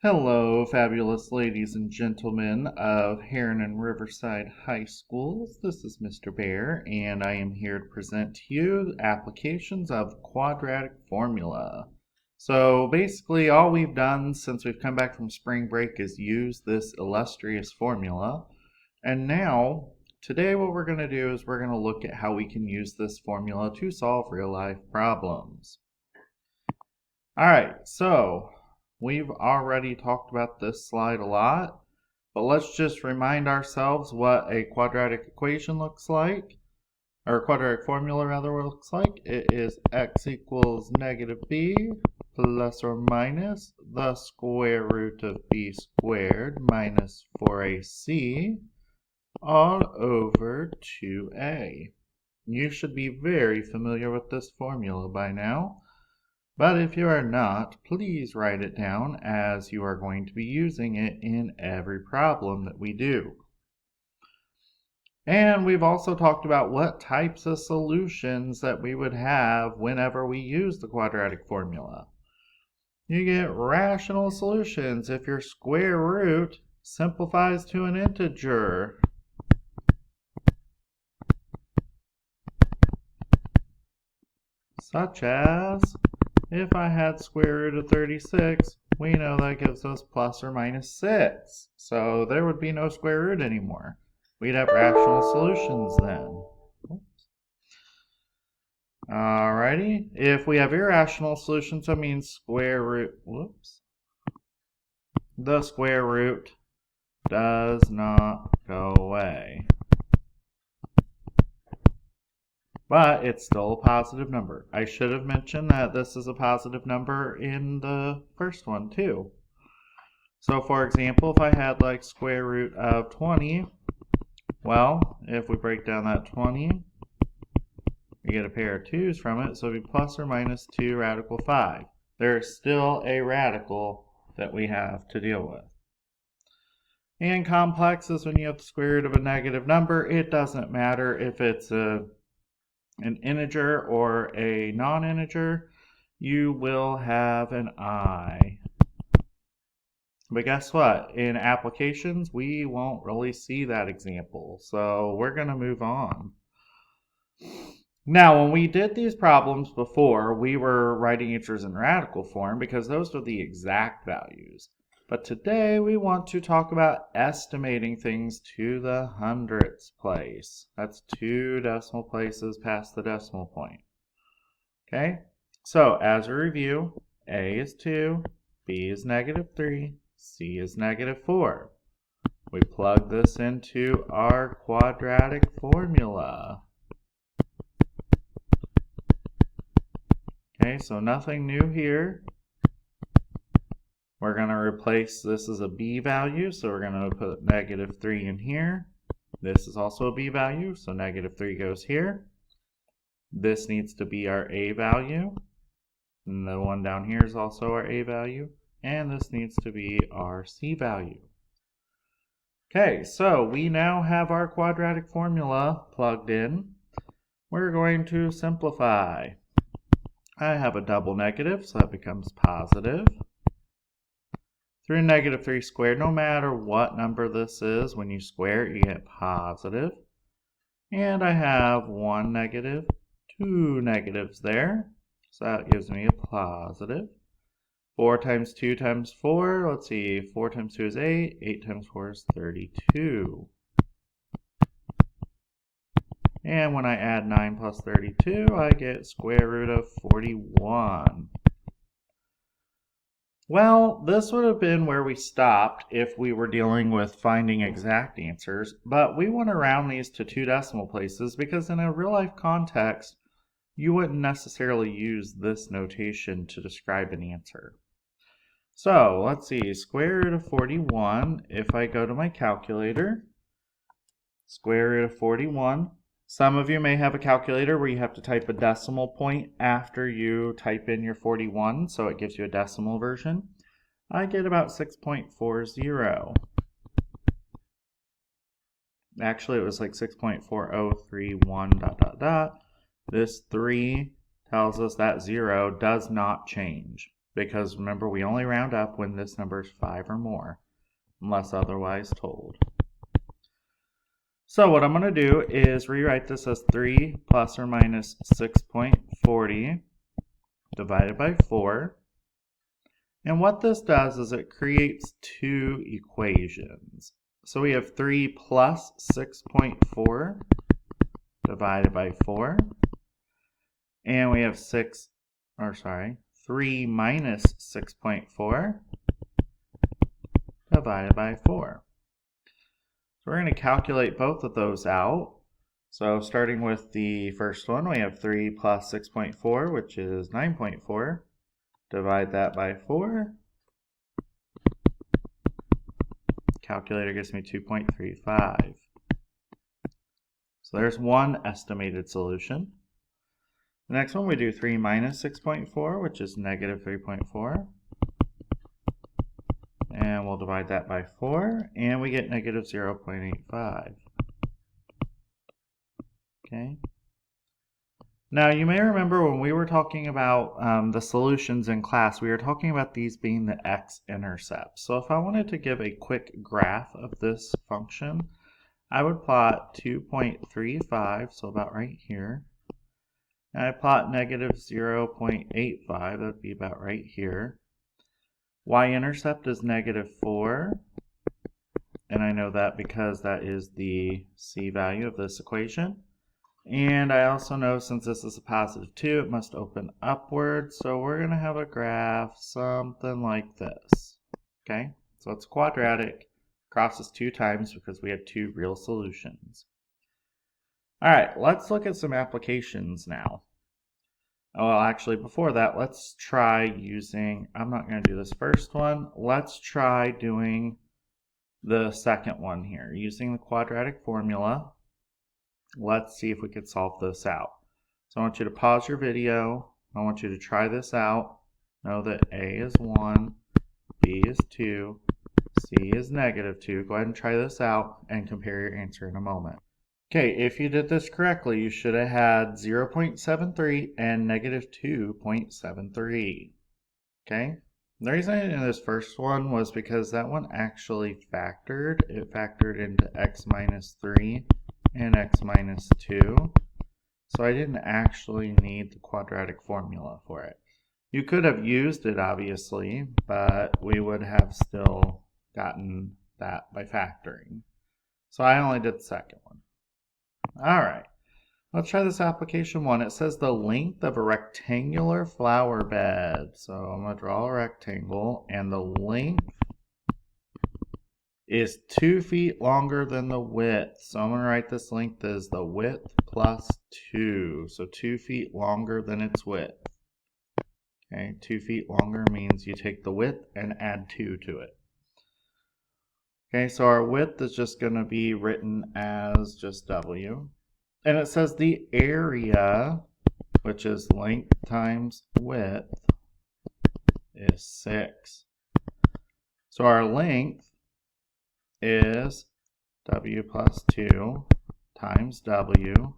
Hello, fabulous ladies and gentlemen of Heron and Riverside High Schools. This is Mr. Bear, and I am here to present to you applications of quadratic formula. So basically, all we've done since we've come back from spring break is use this illustrious formula. And now, today what we're going to do is we're going to look at how we can use this formula to solve real-life problems. Alright, so we've already talked about this slide a lot, but let's just remind ourselves what a quadratic equation looks like, or a quadratic formula rather looks like. It is x equals negative b plus or minus the square root of b squared minus 4ac all over 2a. You should be very familiar with this formula by now. But if you are not, please write it down as you are going to be using it in every problem that we do. And we've also talked about what types of solutions that we would have whenever we use the quadratic formula. You get rational solutions if your square root simplifies to an integer. Such as, if I had square root of 36, we know that gives us plus or minus 6. So there would be no square root anymore. We'd have rational solutions then. Alrighty, if we have irrational solutions, that means square root, the square root does not go away. But it's still a positive number. I should have mentioned that this is a positive number in the first one too. So for example, if I had like square root of 20, well, if we break down that 20, we get a pair of 2's from it, so it'd be plus or minus 2 radical 5. There's still a radical that we have to deal with. And complex is when you have the square root of a negative number. It doesn't matter if it's an integer or a non-integer, you will have an I. But guess what? In applications, we won't really see that example, so we're going to move on. Now, when we did these problems before, we were writing integers in radical form because those are the exact values. But today we want to talk about estimating things to the hundredths place. That's 2 decimal places past the decimal point. Okay, so as a review, A is 2, B is negative 3, C is negative 4. We plug this into our quadratic formula. Okay, so nothing new here. We're going to replace this as a b value, so we're going to put negative 3 in here. This is also a b value, so negative 3 goes here. This needs to be our a value. And the one down here is also our a value. And this needs to be our c value. Okay, so we now have our quadratic formula plugged in. We're going to simplify. I have a double negative, so that becomes positive. Through negative 3 squared, no matter what number this is, when you square it, you get positive. And I have 1 negative, 2 negatives there. So that gives me a positive. 4 times 2 times 4, let's see, 4 times 2 is 8, 8 times 4 is 32. And when I add 9 plus 32, I get square root of 41. Well, this would have been where we stopped if we were dealing with finding exact answers, but we want to round these to 2 decimal places because in a real-life context, you wouldn't necessarily use this notation to describe an answer. So, let's see, square root of 41, if I go to my calculator, square root of 41, some of you may have a calculator where you have to type a decimal point after you type in your 41, so it gives you a decimal version. I get about 6.40. Actually, it was like 6.4031 ... This 3 tells us that 0 does not change. because remember, we only round up when this number is 5 or more, unless otherwise told. So what I'm going to do is rewrite this as 3 plus or minus 6.40 divided by 4. And what this does is it creates two equations. So we have 3 plus 6.4 divided by 4. And we have 3 minus 6.4 divided by 4. So we're going to calculate both of those out. So starting with the first one, we have 3 plus 6.4, which is 9.4. Divide that by 4. Calculator gives me 2.35. So there's one estimated solution. The next one, we do 3 minus 6.4, which is negative 3.4. And we'll divide that by 4, and we get negative 0.85. Okay. Now, you may remember when we were talking about the solutions in class, we were talking about these being the x-intercepts. So if I wanted to give a quick graph of this function, I would plot 2.35, so about right here. And I plot negative 0.85, that would be about right here. Y-intercept is negative 4, and I know that because that is the c value of this equation. And I also know since this is a positive 2, it must open upward, so we're going to have a graph something like this. Okay, so it's quadratic, crosses 2 times because we had 2 real solutions. All right, let's look at some applications now. Well, actually, before that, let's try using, I'm not going to do this first one, let's try doing the second one here. Using the quadratic formula, let's see if we could solve this out. So I want you to pause your video, I want you to try this out, know that A is 1, B is 2, C is negative 2. Go ahead and try this out and compare your answer in a moment. Okay, if you did this correctly, you should have had 0.73 and negative 2.73. Okay, the reason I did this first one was because that one actually factored. It factored into x minus 3 and x minus 2. So I didn't actually need the quadratic formula for it. You could have used it, obviously, but we would have still gotten that by factoring. So I only did the second one. All right, let's try this application 1. It says the length of a rectangular flower bed. So I'm going to draw a rectangle, and the length is 2 feet longer than the width. So I'm going to write this length as the width plus 2. So 2 feet longer than its width. Okay, 2 feet longer means you take the width and add 2 to it. Okay, so our width is just going to be written as just W. And it says the area, which is length times width, is 6. So our length is W plus 2 times W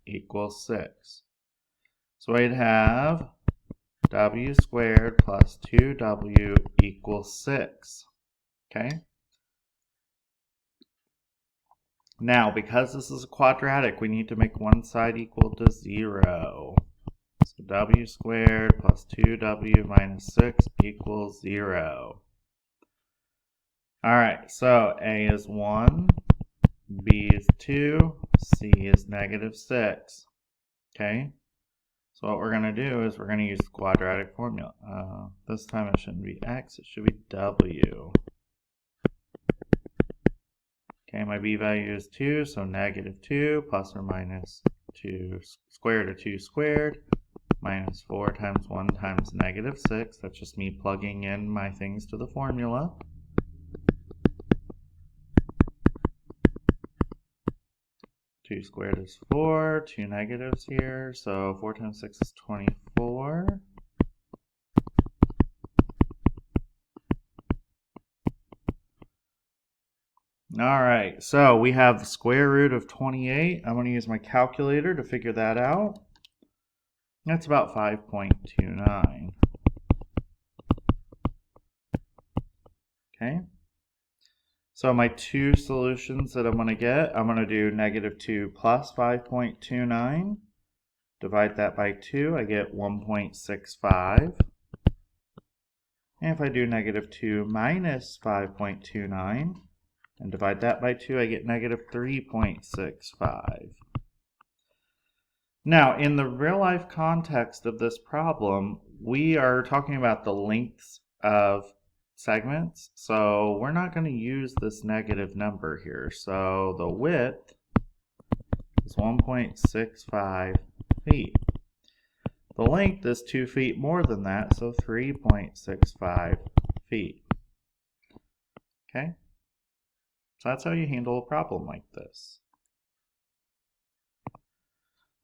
equals 6. So we'd have W squared plus 2W equals 6. Okay? Now, because this is a quadratic, we need to make one side equal to 0. So W squared plus 2W minus 6 equals 0. All right, so A is 1, B is 2, C is negative 6. Okay? So what we're going to do is we're going to use the quadratic formula. This time it shouldn't be X, it should be W. Okay, my B value is 2, so negative 2 plus or minus 2 square root of 2 squared minus 4 times 1 times negative 6. That's just me plugging in my things to the formula. Two squared is 4, 2 negatives here, so 4 times 6 is 24. All right, so we have the square root of 28. I'm going to use my calculator to figure that out. That's about 5.29. Okay. So my two solutions that I'm going to get, I'm going to do -2 plus 5.29. Divide that by 2, I get 1.65. And if I do -2 minus 5.29 and divide that by 2, I get -3.65. Now, in the real-life context of this problem, we are talking about the lengths of segments, so we're not going to use this negative number here. So the width is 1.65 feet. The length is 2 feet more than that, so 3.65 feet. Okay? So that's how you handle a problem like this.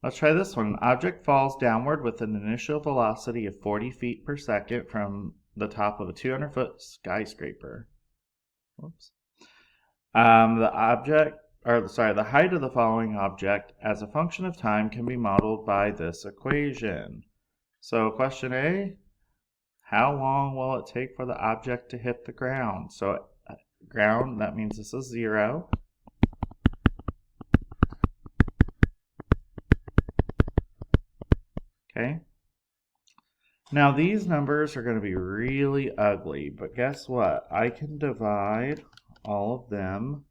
Let's try this one. An object falls downward with an initial velocity of 40 feet per second from the top of a 200-foot skyscraper. Whoops. The height of the following object as a function of time can be modeled by this equation. So question A, how long will it take for the object to hit the ground? So ground, that means this is 0. Okay. Now these numbers are going to be really ugly, but guess what? I can divide all of them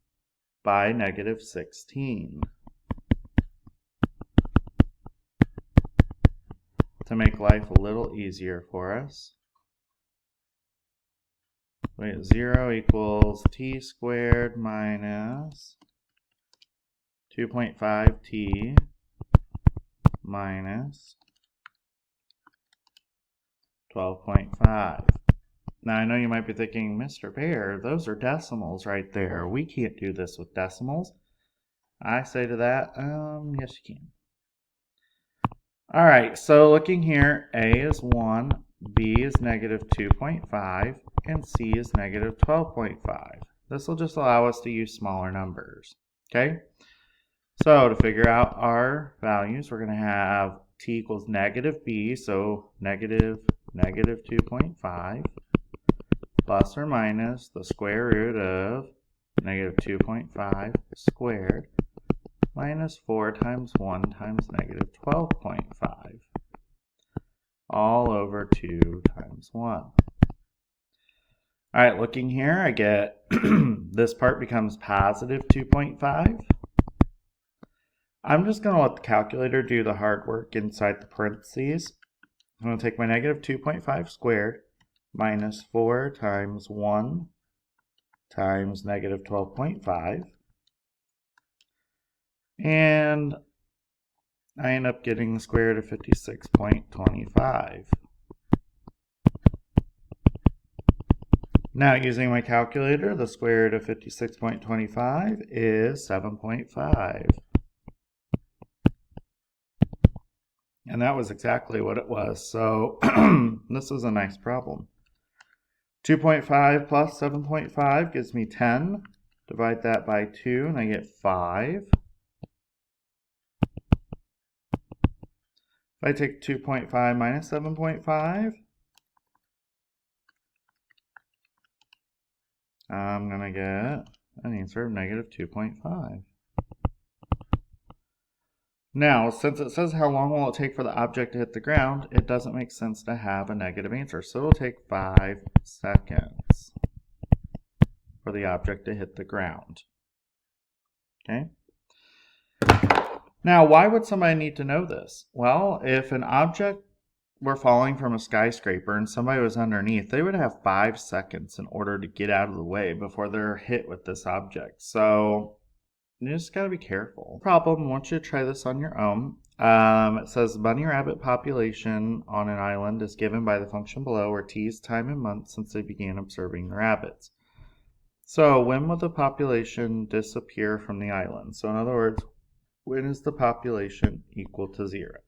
by -16 to make life a little easier for us. 0 equals t squared minus 2.5t minus 12.5. Now I know you might be thinking, Mr. Bear, those are decimals right there. We can't do this with decimals. I say to that, yes you can. Alright, so looking here, A is 1, B is -2.5, and C is -12.5. This will just allow us to use smaller numbers. Okay? So to figure out our values, we're going to have t equals -b, so -2.5 plus or minus the square root of -2.5 squared minus 4 times 1 times -12.5 all over 2 times 1. Alright, looking here, I get this part becomes positive 2.5. I'm just going to let the calculator do the hard work inside the parentheses. I'm going to take my -2.5 squared minus 4 times 1 times -12.5. And I end up getting the square root of 56.25. Now, using my calculator, the square root of 56.25 is 7.5. And that was exactly what it was. So this was a nice problem. 2.5 plus 7.5 gives me 10. Divide that by 2 and I get 5. If I take 2.5 minus 7.5, I'm going to get an answer of -2.5. Now, since it says how long will it take for the object to hit the ground, it doesn't make sense to have a negative answer. So it'll take 5 seconds for the object to hit the ground. Okay? Now, why would somebody need to know this? Well, if an object were falling from a skyscraper and somebody was underneath, they would have 5 seconds in order to get out of the way before they're hit with this object. So you just got to be careful. Problem, I want you to try this on your own. It says bunny rabbit population on an island is given by the function below, where t is time in months since they began observing the rabbits. So when will the population disappear from the island? So in other words, when is the population equal to 0?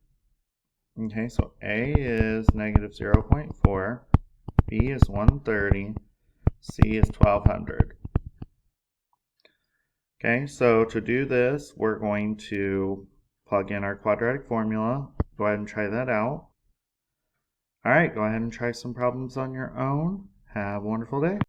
Okay, so A is -0.4, B is 130, C is 1200. Okay, so to do this, we're going to plug in our quadratic formula. Go ahead and try that out. All right, go ahead and try some problems on your own. Have a wonderful day.